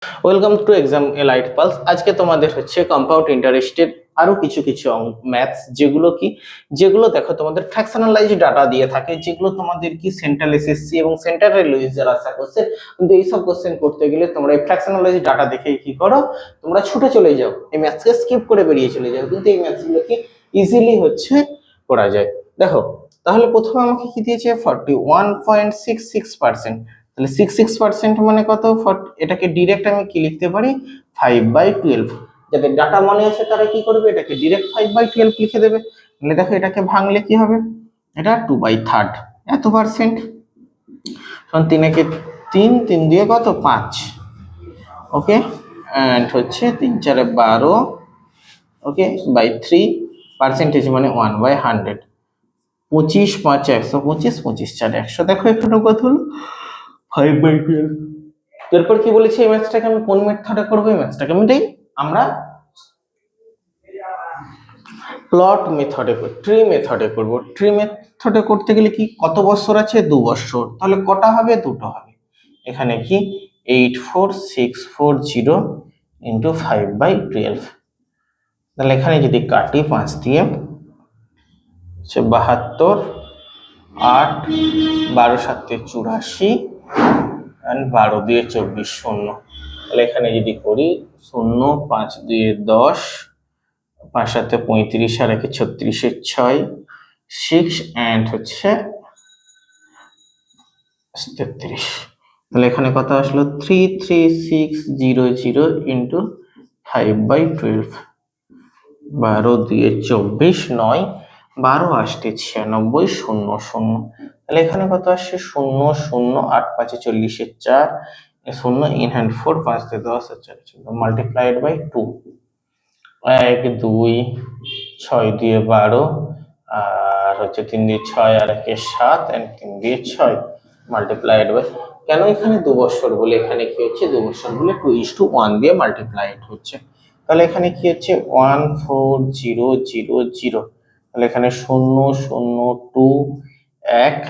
Welcome to exam elite pulse. আজকে তোমাদের হচ্ছে কম্পাউন্ড ইন্টারেস্টের আরো কিছু কিছু ম্যাথস, যেগুলো দেখো তোমাদের ফ্র্যাকশনালাইজড ডাটা দিয়ে থাকে, যেগুলো তোমাদের কি সেন্ট্রাল এসএসসি এবং সেন্ট্রাল রেলওয়েজের আশা করছে। কিন্তু এইসব কোশ্চেন করতে গেলে তোমরা এই ফ্র্যাকশনালাইজড ডাটা দেখে কি করো, তোমরা ছুটে চলে যাও, এই ম্যাথসকে স্কিপ করে বেরিয়ে চলে যাও। কিন্তু এই ম্যাথসগুলো কি ইজিলি হচ্ছে করা যায়। দেখো, তাহলে প্রথমে আমাকে কি দিয়েছে 41.66%। তাহলে 66% মানে কত? এটাকে ডিরেক্ট আমি কি লিখতে পারি, 5/12। যাদের ডাটা মনে আছে তারা কি করবে, এটাকে ডিরেক্ট 5/12 লিখে দেবে। তাহলে দেখো এটাকে ভাঙলে কি হবে, এটা 2/3 এত পার্সেন্ট। তখন 3 একে 3, 3 দিয়ে কত 5, ওকে, এন্ড হচ্ছে 3 4 12, ওকে, বাই 3 পার্সেন্টেজ মানে 1/100। 25 5 125, 25 4 100। দেখো এখানে কত হলো 5/12। এরপর কি বলেছি, এই ম্যাথসটাকে আমি কোন মেথডে করবো? এই ম্যাথসটাকে আমরা প্লট মেথডে করব, ট্রি মেথডে করব। ট্রি মেথডে করতে গেলে কি, কত বছর আছে? 2 বছর। তাহলে কটা হবে? দুটো হবে। এখানে কি 84640 ইন্টু 5/12। তাহলে এখানে যদি কাটি 5 দিয়ে, 72, 8, 12 7 84, এন্ড 12 দিয়ে 24, 0। তাহলে এখানে যদি করি 0, 5 দিয়ে 10, 5 7 35, আর 1 36, 6, 6 এন্ড হচ্ছে 33। তাহলে এখানে কত আসলো 33600 ইন্টু 5/12। 12 দিয়ে 24, 9, 12 আসতে 96, 0 0। তাহলে এখানে কত আসছে 0 0, 8 5 40, 4, 0 ইন হ্যান্ড 4, 5 দিয়ে 10, 4 মাল্টিপ্লাইড বাই 2। 1 2, 6 দিয়ে 12, আর হচ্ছে 3 দিয়ে 6, আর 1 7, এন্ড 3 দিয়ে 6 মাল্টিপ্লাইড বাই, কেন এখানে 2 বছর বলে, এখানে কি হচ্ছে 2 বছর বলে 2:1 দিয়ে মাল্টিপ্লাইড হচ্ছে। তাহলে এখানে কি হচ্ছে 14000। তাহলে এখানে 0 0 2 1,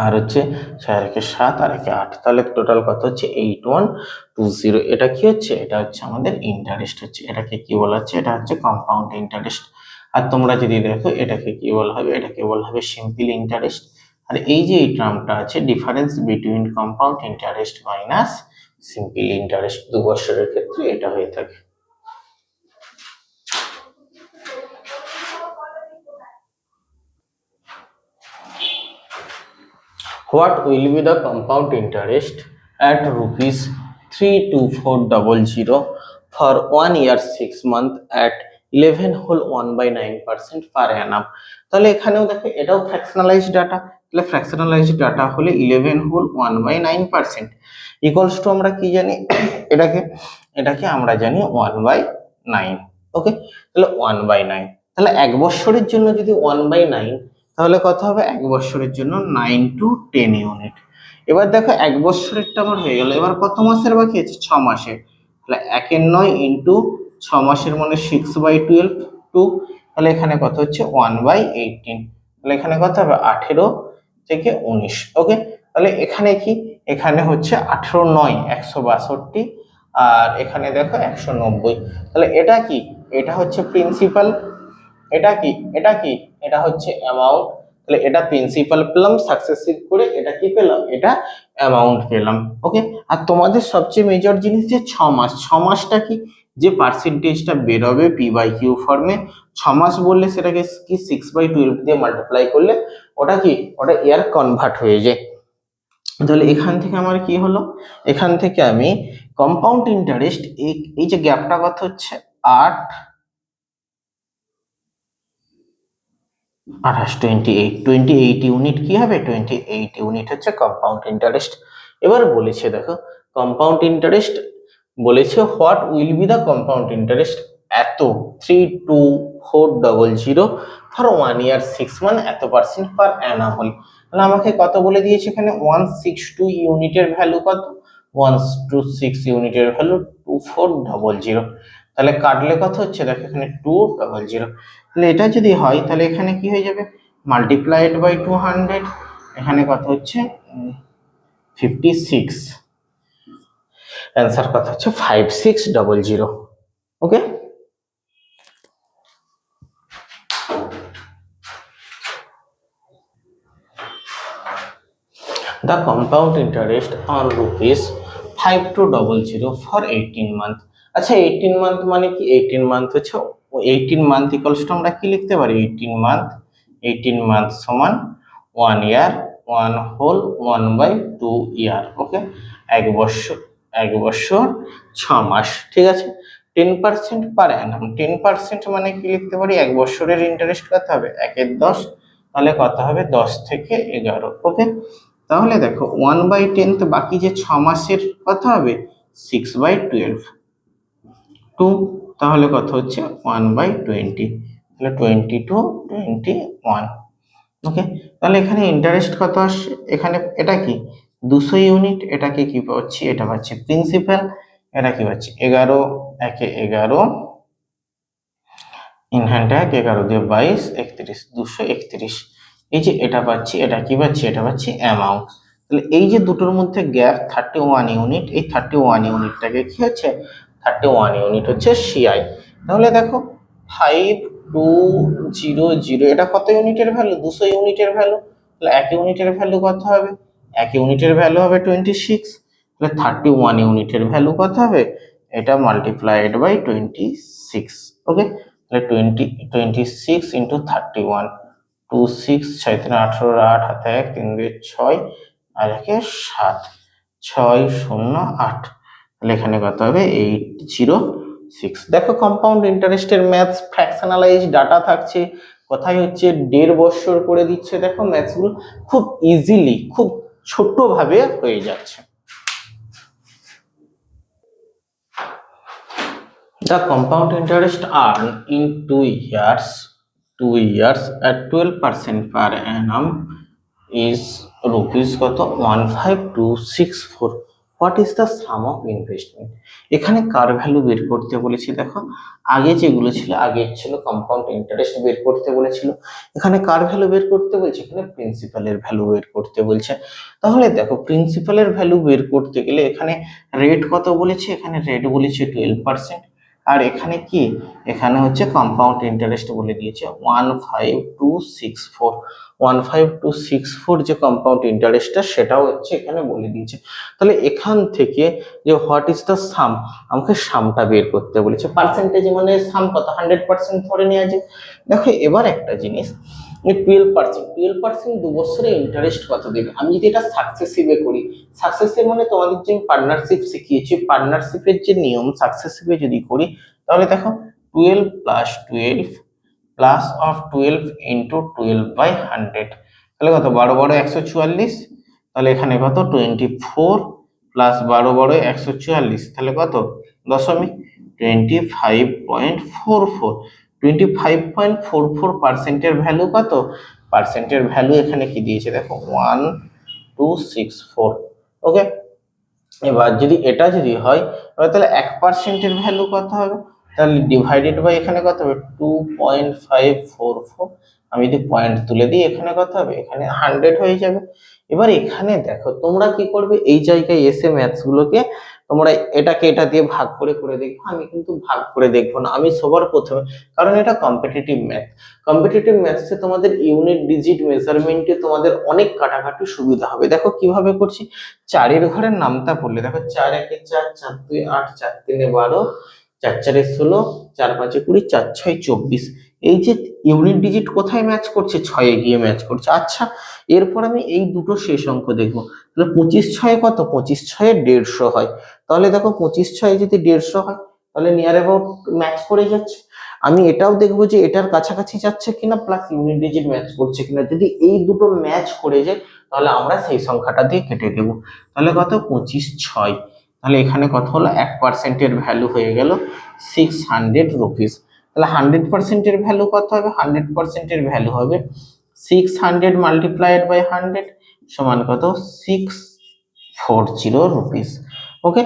আর হচ্ছে 6 1 7, আর 1 8। তাহলে টোটাল কত হচ্ছে 8120। এটা কি হচ্ছে, এটা হচ্ছে আমাদের ইন্টারেস্ট হচ্ছে। এটাকে কি বলা হচ্ছে, এটা হচ্ছে কম্পাউন্ড ইন্টারেস্ট। আর তোমরা যদি দেখো এটাকে কি বলা হবে, এটাকে বলা হবে সিম্পল ইন্টারেস্ট। আর এই যে এই টার্মটা আছে, difference between compound interest minus simple interest, 2 বছরের ক্ষেত্রে এটা হয়ে থাকে। What will be the compound interest at rupees 32400 for 1 year 6 month at 11/9% per annum? তাহলে এখানেও দেখো এটাও ফ্র্যাকশনালাইজড ডাটা। তাহলে ফ্র্যাকশনালাইজড ডাটা হলে 11/1/9% ইকুয়ালস টু আমরা কি জানি, এটাকে আমরা জানি 1/9। ওকে, তাহলে 1/9। তাহলে 1 বছরের জন্য যদি 1/9, তাহলে কত হবে 1 বছরের জন্য 9 to 10 ইউনিট। এবার দেখো 1 বছরেরটা আমার হয়ে গেল, এবার কত মাসের বাকি আছে? 6 মাসের। তাহলে 1 এর 9 ইন্টু 6 মাসের মানে 6/12 2। তাহলে এখানে কত হচ্ছে 1/18। তাহলে এখানে কত হবে 18 থেকে 19। ওকে, তাহলে এখানে কি, এখানে হচ্ছে 18 9 162, আর এখানে দেখো 190। তাহলে এটা কি, এটা হচ্ছে প্রিন্সিপাল, এটা কি, এটা হচ্ছে অ্যামাউন্ট। তাহলে এটা প্রিন্সিপাল পেলাম, সাকসেসিভ করে এটা কি পেলাম, এটা অ্যামাউন্ট পেলাম। ওকে, আর তোমাদের সবচেয়ে মেজর জিনিস যে 6 মাস, 6 মাসটা কি, যে পার্সেন্টেজটা বেরোবে p/q ফর্মে, 6 মাস বললে সেটাকে কি 6/12 দিয়ে মাল্টিপ্লাই করলে ওটা কি, ওটা ইয়ার কনভার্ট হয়ে যায়। তাহলে এখান থেকে আমার কি হলো, এখান থেকে আমি কম্পাউন্ড ইন্টারেস্ট, এই যে গ্যাপটা কত হচ্ছে 8 28 28 ইউনিট কি হবে, 28 ইউনিট হচ্ছে কম্পাউন্ড ইন্টারেস্ট। এবার বলেছে দেখো কম্পাউন্ড ইন্টারেস্ট, বলেছে what will be the compound interest এত 32400 ফর 1 ইয়ার 6 মান্থ এত পার্সেন্ট পার অ্যানাম হল। তাহলে আমাকে কত বলে দিয়েছে এখানে 162 ইউনিটের ভ্যালু কত, 126 ইউনিটের ভ্যালু 2400। তাহলে কাটলে কত হচ্ছে দেখো এখানে 200। তাহলে এটা যদি হয় তাহলে এখানে কি হয়ে যাবে, মাল্টিপ্লাইড বাই 200। এখানে কত হচ্ছে 56, অ্যান্সার কথা হচ্ছে 5600। ওকে, the compound interest on rupees 5200 for 18 month। আচ্ছা 18 মান্থ মানে কি? 18 মান্থ হচ্ছে 18 মান্থ ইকুয়ালস টু আমরা কি লিখতে পারি? 18 মান্থ সমান 1 ইয়ার, 1 হোল 1/2 ইয়ার। ওকে, এক বছর 6 মাস। ঠিক আছে, 10% পার অ্যানাম। 10% মানে কি লিখতে পারি? এক বছরের ইন্টারেস্ট কত হবে? 1/10, তাহলে কত হবে? 10 থেকে 11। ওকে, তাহলে দেখো 1/10, বাকি যে 6 মাসের কত হবে? 6/12, 2, তাহলে কত হচ্ছে? 1/20, তাহলে 22, 21। ওকে, তাহলে এখানে ইন্টারেস্ট কত আসছে? এখানে এটা কি 200 ইউনিট, এটাকে কি পাচ্ছি? এটা পাচ্ছি প্রিন্সিপাল, এটা কি পাচ্ছি 11, একে 11 ইন হ্যান্ড 11 দিয়ে 22, 31, 231। এই যে এটা পাচ্ছি, এটা কি পাচ্ছি? এটা পাচ্ছি অ্যামাউন্ট। তাহলে এই যে দুটোর মধ্যে গ্যাপ 31 ইউনিট, এই 31 ইউনিটটাকে কি হচ্ছে? 31 ইউনিট হচ্ছে সিআই। তাহলে দেখো 5200, এটা কত ইউনিটের ভ্যালু? 200 ইউনিটের ভ্যালু। তাহলে 1 ইউনিটের ভ্যালু কত হবে? 1 ইউনিটের ভ্যালু হবে 26। তাহলে 31 ইউনিটের ভ্যালু কত হবে? এটা মাল্টিপ্লাইড বাই 26। ওকে, তাহলে 26 ইন্টু 31, 26, 6 3 18, 8 হাতে 1, 3 2 6 আর 1 7, 608। তাহলে এখানে কত হবে? 806। দেখো কম্পাউন্ড ইন্টারেস্টের ম্যাথস ফ্র্যাকশনালাইজ ডাটা থাকছে, কোথায় হচ্ছে 1.5 বছর করে দিচ্ছে। দেখো ম্যাথসগুলো খুব ইজিলি, খুব ছোটভাবে হয়ে যাচ্ছে। The compound interest earned in 2 years at 12% per annum is rupees কত? 15264। What is the some of investment? এখানে কার ভ্যালু বের করতে বলেছি? দেখো আগে যেগুলো ছিল, আগে ছিল কম্পাউন্ড ইন্টারেস্ট বের করতে বলেছিল, এখানে কার ভ্যালু বের করতে বলছে? এখানে প্রিন্সিপালের ভ্যালু বের করতে বলছে। তাহলে দেখো প্রিন্সিপালের ভ্যালু বের করতে গেলে এখানে রেট কত বলেছে? এখানে রেট বলেছে 12%। আর এখানে কি? এখানে হচ্ছে কম্পাউন্ড ইন্টারেস্ট বলে দিয়েছে 15264। 15264 যে কম্পাউন্ড ইন্টারেস্টটা, সেটাও হচ্ছে এখানে বলে দিয়েছে। তাহলে এখান থেকে যে হোয়াট ইজ দ্য সাম, আমাকে সামটা বের করতে বলেছে। পার্সেন্টেজ মানে সাম কত? 100% ধরে নেওয়া যায়। দেখো এবার একটা জিনিস, 12%, 2 বছরে ইন্টারেস্ট কত দেবে? আমি যদি এটা সাকসেসিভে করি, সাকসেসিভ মানে তোমাদের যে পার্টনারশিপ শিখিয়েছি, পার্টনারশিপের যে নিয়ম, সাকসেসিভে যদি করি তাহলে দেখো 12 প্লাস 12 প্লাস অফ 12 ইন্টু 12/100, তাহলে কত? 12 12 144, তাহলে এখানে কত? 24 প্লাস 12 12 144, তাহলে কত? দশমিক 25.44। 25.44%-এর ভ্যালু কত? পার্সেন্টের ভ্যালু এখানে কি দিয়েছে দেখো 1264। ওকে, এবার যদি এটা যদি হয় তাহলে 1%-এর ভ্যালু কত হবে? তাহলে ডিভাইডেড বাই এখানে কত হবে? 2.544। আমি যদি পয়েন্ট তুলে দিই এখানে কত হবে? এখানে 100 হয়ে যাবে। এবার এখানে দেখো তোমরা কি করবে, এই জায়গায় এসে ম্যাথস গুলোকে তোমরা এটাকে এটা দিয়ে ভাগ করে করে দেখো। আমি কিন্তু ভাগ করে দেখবো না, আমি সবার প্রথমে, কারণ এটা কম্পিটিটিভ ম্যাথ। কম্পিটিটিভ ম্যাথসে তোমাদের ইউনিট ডিজিট মেজারমেন্টে তোমাদের অনেক কাটাকাটি সুবিধা হবে। দেখো কিভাবে করছি, 4-এর ঘরের নামটা পড়লে দেখো 4 1 4, 4 2 8, 4 3 12, 4 4 16, 4 5 20, 4 6 24। এই যে ইউনিট ডিজিট কোথায় ম্যাচ করছে? 6-এ গিয়ে ম্যাচ করছে। আচ্ছা, এরপর আমি এই দুটো শেষ অঙ্ক দেখবো। তাহলে 25 6-এ কত? 25 6-এ 150 হয়। তাহলে দেখো 25 6-এ যদি 150 হয় তাহলে নিয়ার অ্যাবাউট ম্যাচ করে যাচ্ছে। আমি এটাও দেখবো যে এটার কাছাকাছি যাচ্ছে কিনা, প্লাস ইউনিট ডিজিট ম্যাচ করছে কিনা। যদি এই দুটো ম্যাচ করে যায় তাহলে আমরা সেই সংখ্যাটা দিয়ে কেটে দেবো। তাহলে কত? 25 6। তাহলে এখানে কত হলো? 1%-এর ভ্যালু হয়ে গেল 600 রুপিস। তাহলে 100%-এর ভ্যালু কত হবে? 100%-এর ভ্যালু হবে 600 মাল্টিপ্লাইড বাই 100 সমান কত? 640 rupees. Okay,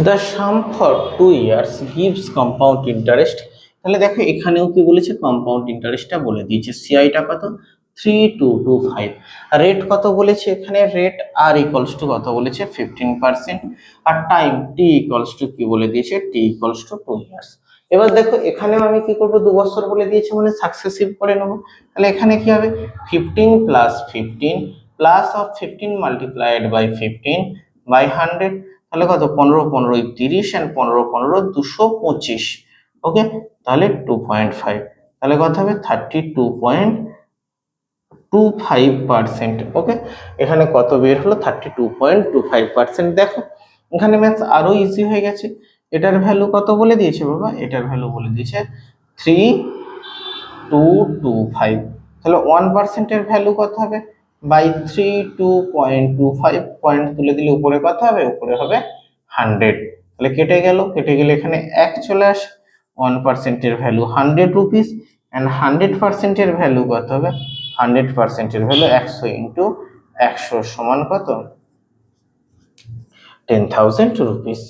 the sum for 2 years gives compound interest। তাহলে দেখো এখানেও কি বলেছে? কম্পাউন্ড ইন্টারেস্টটা বলে দিয়েছে। সিআইটা কত? 3225। রেট কত বলেছে এখানে? রেট আর ইকুয়ালস টু কত বলেছে? 15%। আর টাইম টি ইকুয়ালস টু কি বলে দিয়েছে? টি ইকুয়ালস টু 2 ইয়ার্স। এবার দেখো এখানেও আমি কি করব, 2 বছর বলে দিয়েছে মানে সাকসেসিভ করে নেব। তাহলে এখানে কি হবে? 15 plus 15 plus of 15 multiplied by 15 by 100। তাহলে কত? 15 15 30 এন্ড 15 15 225। ওকে, তাহলে 2.5, তাহলে কত হবে? 32.25%। ওকে, এখানে কত বের হলো? 32.25%। দেখো এখানে ম্যাথস আরো ইজি হয়ে গেছে। এটার ভ্যালু কত বলে দিয়েছে বাবা? এটার ভ্যালু বলে দিয়েছে 3225। তাহলে 1% এর ভ্যালু কত হবে? বাই 32.25, পয়েন্ট তুলে দিলে উপরে কত হবে? উপরে হবে 100। তাহলে কেটে গেল, কেটে গেলে এখানে 1 চলে আসে। 1% এর ভ্যালু 100 রুপিস, এন্ড 100% এর ভ্যালু কত হবে? 100% এর ভ্যালু 100 ইন্টু 100 সমান কত? 10,000 রুপিস।